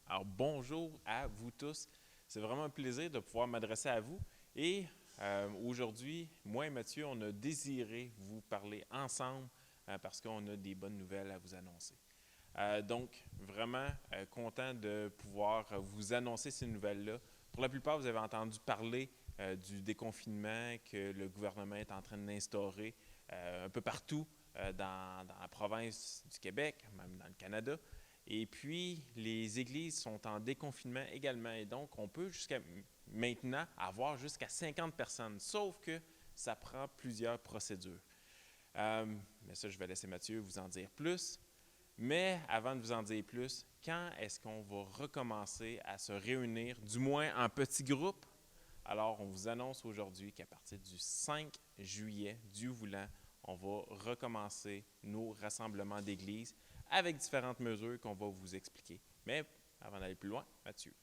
Alors, bonjour à vous tous. C'est vraiment un plaisir de pouvoir m'adresser à vous. Et aujourd'hui, moi et Mathieu, on a désiré vous parler ensemble parce qu'on a des bonnes nouvelles à vous annoncer. Donc, vraiment content de pouvoir vous annoncer ces nouvelles-là. Pour la plupart, vous avez entendu parler du déconfinement que le gouvernement est en train d'instaurer un peu partout dans la province du Québec, même dans le Canada. Et puis, les églises sont en déconfinement également. Et donc, on peut jusqu'à maintenant avoir jusqu'à 50 personnes, sauf que ça prend plusieurs procédures. Mais ça, je vais laisser Mathieu vous en dire plus. Mais avant de vous en dire plus, quand est-ce qu'on va recommencer à se réunir, du moins en petits groupes? Alors, on vous annonce aujourd'hui qu'à partir du 5 juillet, Dieu voulant, on va recommencer nos rassemblements d'église avec différentes mesures qu'on va vous expliquer. Mais avant d'aller plus loin, Mathieu.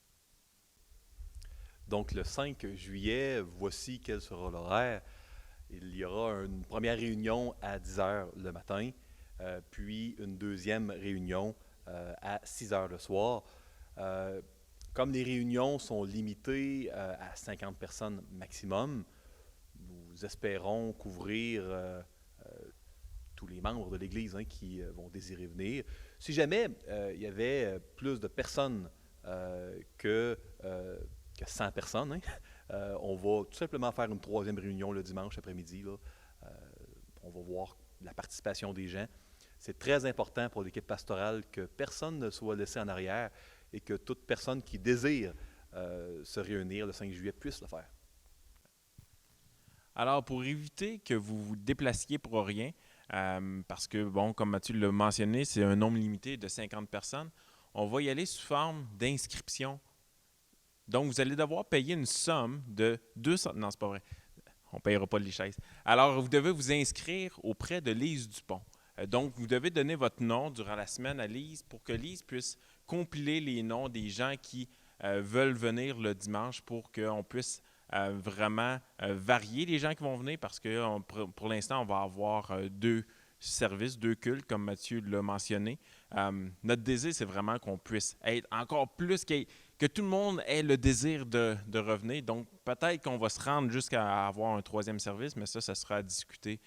Donc, le 5 juillet, voici quel sera l'horaire. Il y aura une première réunion à 10 heures le matin, puis une deuxième réunion à 6 heures le soir. Euh, Comme les réunions sont limitées à 50 personnes maximum, nous espérons couvrir tous les membres de l'Église qui vont désirer venir. Si jamais il y avait plus de personnes que 100 personnes, on va tout simplement faire une troisième réunion le dimanche après-midi. On va voir la participation des gens. C'est très important pour l'équipe pastorale que personne ne soit laissé en arrière et que toute personne qui désire se réunir le 5 juillet puisse le faire. Alors, pour éviter que vous vous déplaciez pour rien, parce que, bon, comme Mathieu l'a mentionné, c'est un nombre limité de 50 personnes, on va y aller sous forme d'inscription. Donc, vous allez devoir payer une somme de 200... Non, c'est pas vrai. On ne payera pas les chaises. Alors, vous devez vous inscrire auprès de Lise Dupont. Donc, vous devez donner votre nom durant la semaine à Lise pour que Lise puisse compiler les noms des gens qui veulent venir le dimanche pour qu'on puisse vraiment varier les gens qui vont venir parce que pour l'instant, on va avoir deux services, deux cultes, comme Mathieu l'a mentionné. Notre désir, c'est vraiment qu'on puisse être encore plus, que tout le monde ait le désir de revenir. Donc, peut-être qu'on va se rendre jusqu'à avoir un troisième service, mais ça sera à discuter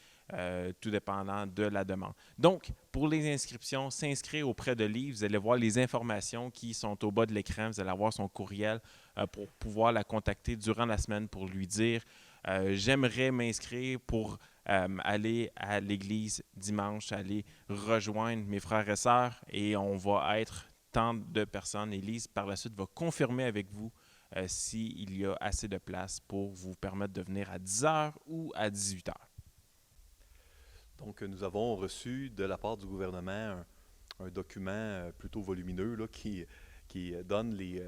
tout dépendant de la demande. Donc, pour les inscriptions, s'inscrire auprès de Lise, vous allez voir les informations qui sont au bas de l'écran. Vous allez avoir son courriel pour pouvoir la contacter durant la semaine pour lui dire j'aimerais m'inscrire pour aller à l'église dimanche, aller rejoindre mes frères et sœurs et on va être tant de personnes. Élise, par la suite, va confirmer avec vous s'il y a assez de place pour vous permettre de venir à 10 heures ou à 18 heures. Donc, nous avons reçu de la part du gouvernement un document plutôt volumineux qui donne les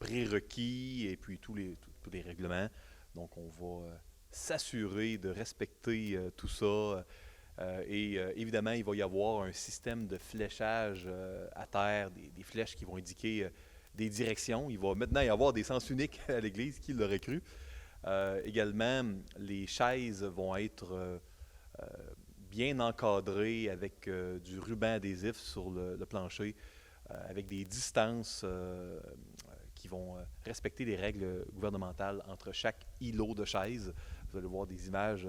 prérequis et puis tous les règlements. Donc, on va s'assurer de respecter tout ça. Évidemment, il va y avoir un système de fléchage à terre, des flèches qui vont indiquer des directions. Il va maintenant y avoir des sens uniques à l'Église, qui l'aurait cru. Également, les chaises vont être euh, bien encadrées avec du ruban adhésif sur le plancher, avec des distances qui vont respecter les règles gouvernementales entre chaque îlot de chaises. Vous allez voir des images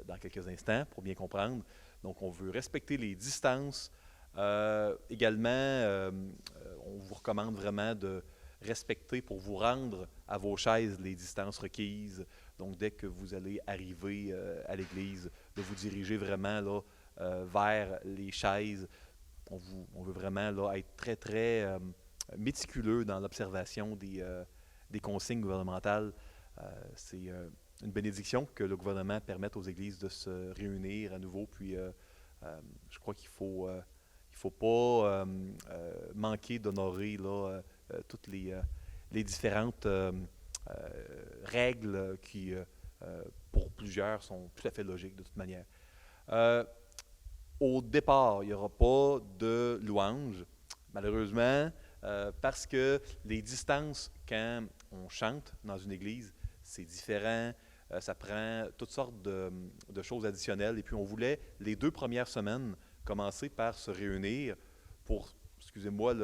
dans quelques instants pour bien comprendre. Donc, on veut respecter les distances. Également, on vous recommande vraiment de respecter pour vous rendre à vos chaises les distances requises. Donc, dès que vous allez arriver à l'église, de vous diriger vraiment là, vers les chaises. On veut vraiment là, être très, très méticuleux dans l'observation des consignes gouvernementales. C'est une bénédiction que le gouvernement permette aux églises de se réunir à nouveau. Puis, je crois qu'il faut pas manquer d'honorer là, toutes les différentes règles qui, pour plusieurs, sont tout à fait logiques de toute manière. Euh, Au départ, il n'y aura pas de louange, malheureusement, parce que les distances, quand on chante dans une église, c'est différent. Ça prend toutes sortes de choses additionnelles. Et puis, on voulait, les 2 premières semaines, commencer par se réunir pour, excusez-moi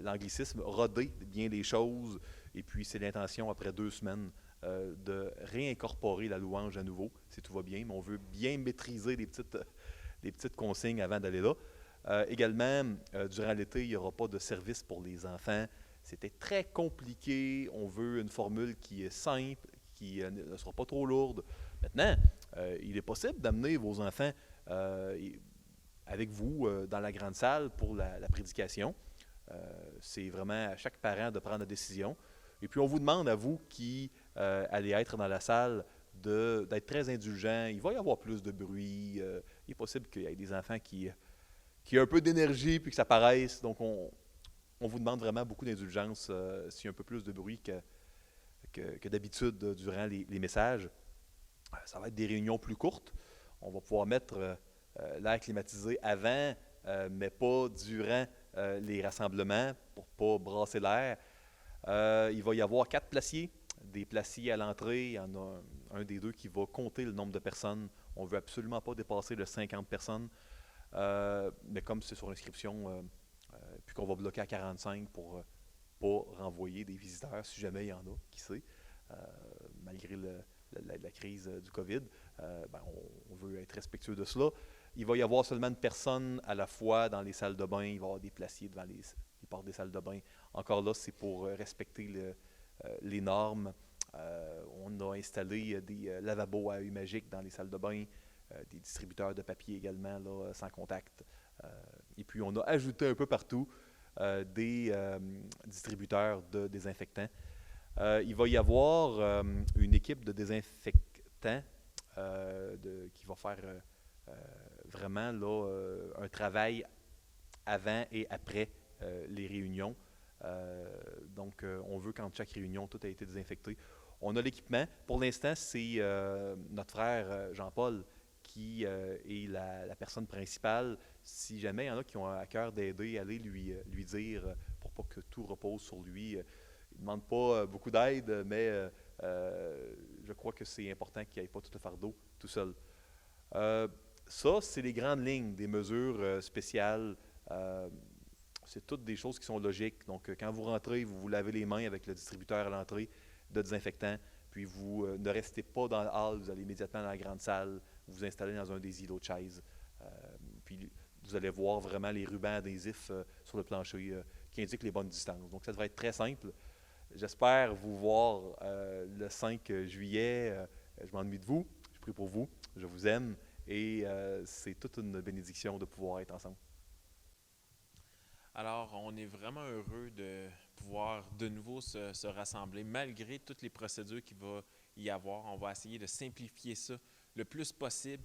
l'anglicisme, roder bien les choses. Et puis, c'est l'intention, après 2 semaines, de réincorporer la louange à nouveau, si tout va bien. Mais on veut bien maîtriser les petites consignes avant d'aller là. Également, durant l'été, il n'y aura pas de service pour les enfants. C'était très compliqué. On veut une formule qui est simple, qui ne sera pas trop lourde. Maintenant, il est possible d'amener vos enfants avec vous dans la grande salle pour la prédication. C'est vraiment à chaque parent de prendre la décision. Et puis, on vous demande à vous qui allez être dans la salle d'être très indulgent. Il va y avoir plus de bruit. Il est possible qu'il y ait des enfants qui aient un peu d'énergie puis que ça paraisse. Donc, on vous demande vraiment beaucoup d'indulgence s'il y a un peu plus de bruit que d'habitude durant les messages. Ça va être des réunions plus courtes. On va pouvoir mettre l'air climatisé avant, mais pas durant les rassemblements pour ne pas brasser l'air. Il va y avoir 4 placiers, des placiers à l'entrée. Il y en a un des 2 qui va compter le nombre de personnes. On ne veut absolument pas dépasser le 50 personnes. Mais comme c'est sur l'inscription, puis qu'on va bloquer à 45 pour ne pas renvoyer des visiteurs, si jamais il y en a, qui sait, malgré la crise du COVID, on veut être respectueux de cela. Il va y avoir seulement une personne à la fois dans les salles de bain. Il va y avoir des placiers devant les portes des salles de bain. Encore là, c'est pour respecter les normes. On a installé des lavabos à œil magique dans les salles de bain, des distributeurs de papier également, là, sans contact. Et puis, on a ajouté un peu partout des distributeurs de désinfectants. Il va y avoir une équipe de désinfectants qui va faire vraiment là, un travail avant et après les réunions. Donc, on veut qu'entre chaque réunion, tout a été désinfecté. On a l'équipement. Pour l'instant, c'est notre frère Jean-Paul qui est la personne principale. Si jamais il y en a qui ont à cœur d'aider, allez lui dire pour pas que tout repose sur lui. Il ne demande pas beaucoup d'aide, mais je crois que c'est important qu'il n'y ait pas tout le fardeau tout seul. Ça, c'est les grandes lignes des mesures spéciales. C'est toutes des choses qui sont logiques. Donc, quand vous rentrez, vous vous lavez les mains avec le distributeur à l'entrée de désinfectant, puis vous ne restez pas dans le hall, vous allez immédiatement dans la grande salle, vous vous installez dans un des îlots de chaises, puis vous allez voir vraiment les rubans adhésifs sur le plancher qui indiquent les bonnes distances. Donc, ça devrait être très simple. J'espère vous voir le 5 juillet. Je m'ennuie de vous, je prie pour vous, je vous aime, et c'est toute une bénédiction de pouvoir être ensemble. Alors, on est vraiment heureux de pouvoir de nouveau se rassembler, malgré toutes les procédures qu'il va y avoir. On va essayer de simplifier ça le plus possible.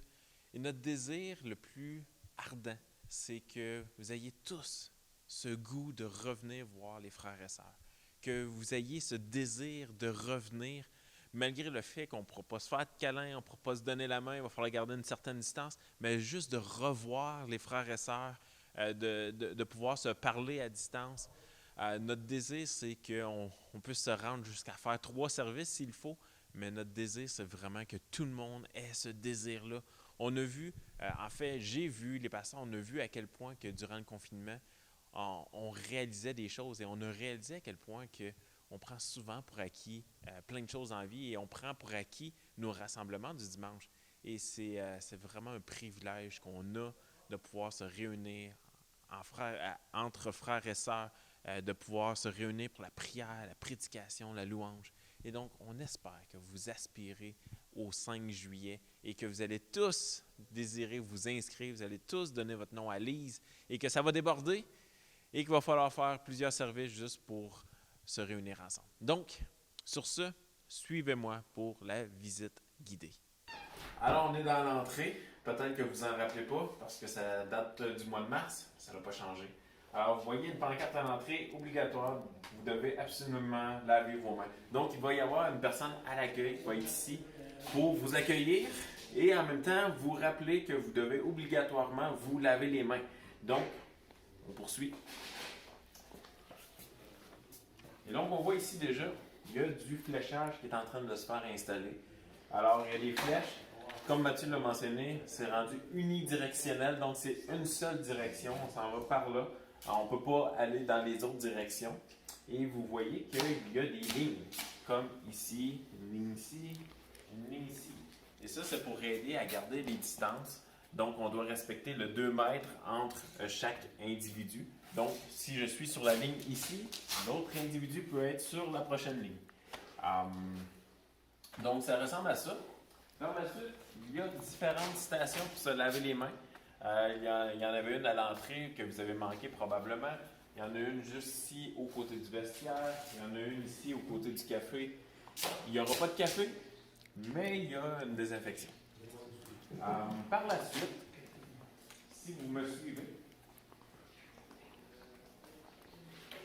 Et notre désir le plus ardent, c'est que vous ayez tous ce goût de revenir voir les frères et sœurs, que vous ayez ce désir de revenir, malgré le fait qu'on ne pourra pas se faire de câlin, on ne pourra pas se donner la main, il va falloir garder une certaine distance, mais juste de revoir les frères et sœurs, de pouvoir se parler à distance. Notre désir, c'est qu'on puisse se rendre jusqu'à faire 3 services s'il faut, mais notre désir, c'est vraiment que tout le monde ait ce désir-là. On a vu, en fait, j'ai vu, les pasteurs, on a vu à quel point que durant le confinement, on réalisait des choses et on a réalisé à quel point qu'on prend souvent pour acquis plein de choses en vie et on prend pour acquis nos rassemblements du dimanche. Et c'est vraiment un privilège qu'on a de pouvoir se réunir entre frères et sœurs, de pouvoir se réunir pour la prière, la prédication, la louange. Et donc, on espère que vous aspirez au 5 juillet et que vous allez tous désirer vous inscrire, vous allez tous donner votre nom à Lise et que ça va déborder et qu'il va falloir faire plusieurs services juste pour se réunir ensemble. Donc, sur ce, suivez-moi pour la visite guidée. Alors, on est dans l'entrée. Peut-être que vous n'en rappelez pas parce que ça date du mois de mars. Ça n'a pas changé. Alors, vous voyez une pancarte à l'entrée obligatoire. Vous devez absolument laver vos mains. Donc, il va y avoir une personne à l'accueil qui va être ici pour vous accueillir et en même temps vous rappeler que vous devez obligatoirement vous laver les mains. Donc, on poursuit. Et donc, on voit ici déjà, il y a du fléchage qui est en train de se faire installer. Alors, il y a des flèches. Comme Mathieu l'a mentionné, c'est rendu unidirectionnel, donc c'est une seule direction, on s'en va par là. on ne peut pas aller dans les autres directions. Et vous voyez qu'il y a des lignes, comme ici, une ligne ici, une ligne ici. Et ça, c'est pour aider à garder les distances. Donc, on doit respecter le 2 mètres entre chaque individu. Donc, si je suis sur la ligne ici, l'autre individu peut être sur la prochaine ligne. Donc, ça ressemble à ça. Par la suite, il y a différentes stations pour se laver les mains. Il y en avait une à l'entrée que vous avez manqué probablement. Il y en a une juste ici, au côté du vestiaire. Il y en a une ici, au côté du café. Il n'y aura pas de café, mais il y a une désinfection. Par la suite, si vous me suivez,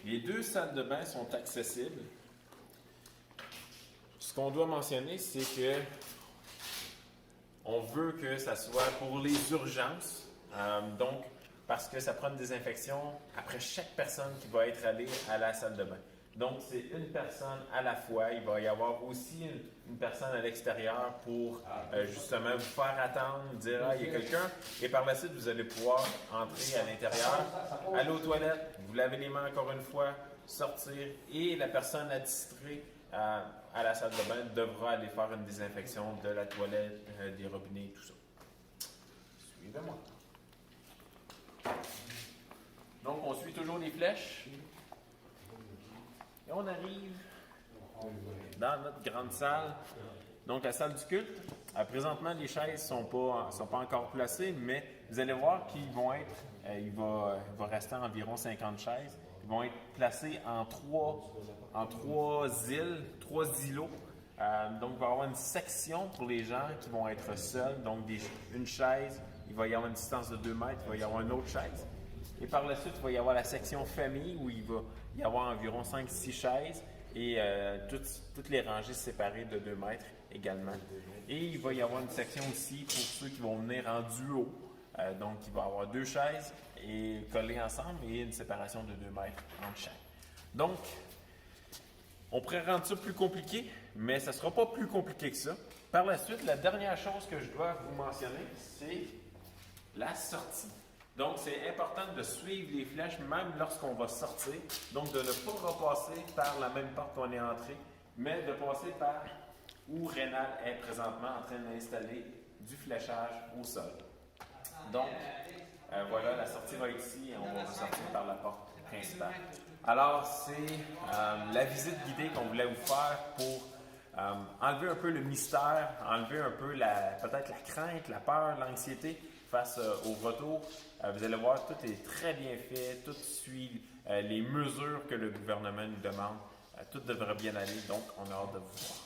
les 2 salles de bain sont accessibles. Ce qu'on doit mentionner, c'est que on veut que ça soit pour les urgences. Donc, parce que ça prend une désinfection après chaque personne qui va être allée à la salle de bain. Donc, c'est une personne à la fois. Il va y avoir aussi une personne à l'extérieur pour justement vous faire attendre, dire « Ah, il y a quelqu'un ». Et par la suite, vous allez pouvoir entrer à l'intérieur, aller aux toilettes, vous lavez les mains encore une fois, sortir. Et la personne attitrée à la salle de bain devra aller faire une désinfection de la toilette, des robinets, tout ça. Suivez-moi. Donc, on suit toujours les flèches. Et on arrive dans notre grande salle. Donc, la salle du culte. Présentement, les chaises ne sont pas encore placées, mais vous allez voir qu'ils vont être, il va rester environ 50 chaises. Ils vont être placés en trois îles, 3 îlots. Donc, il va y avoir une section pour les gens qui vont être seuls. Donc, une chaise, il va y avoir une distance de 2 mètres, il va y avoir une autre chaise. Et par la suite, il va y avoir la section famille où il va y avoir environ 5-6 chaises et toutes les rangées séparées de 2 mètres également. Et il va y avoir une section aussi pour ceux qui vont venir en duo. Donc, il va y avoir 2 chaises et collées ensemble et une séparation de 2 mètres entre chaque. Donc, on pourrait rendre ça plus compliqué, mais ça ne sera pas plus compliqué que ça. Par la suite, la dernière chose que je dois vous mentionner, c'est la sortie. Donc, c'est important de suivre les flèches même lorsqu'on va sortir. Donc, de ne pas repasser par la même porte qu'on est entré, mais de passer par où Rénal est présentement en train d'installer du fléchage au sol. Donc, voilà, la sortie va être ici et on va sortir par la porte principale. Alors, c'est la visite guidée qu'on voulait vous faire pour enlever un peu le mystère, enlever un peu peut-être la crainte, la peur, l'anxiété face au retour. Vous allez voir, tout est très bien fait, tout suit les mesures que le gouvernement nous demande. Tout devrait bien aller, donc on a hâte de vous voir.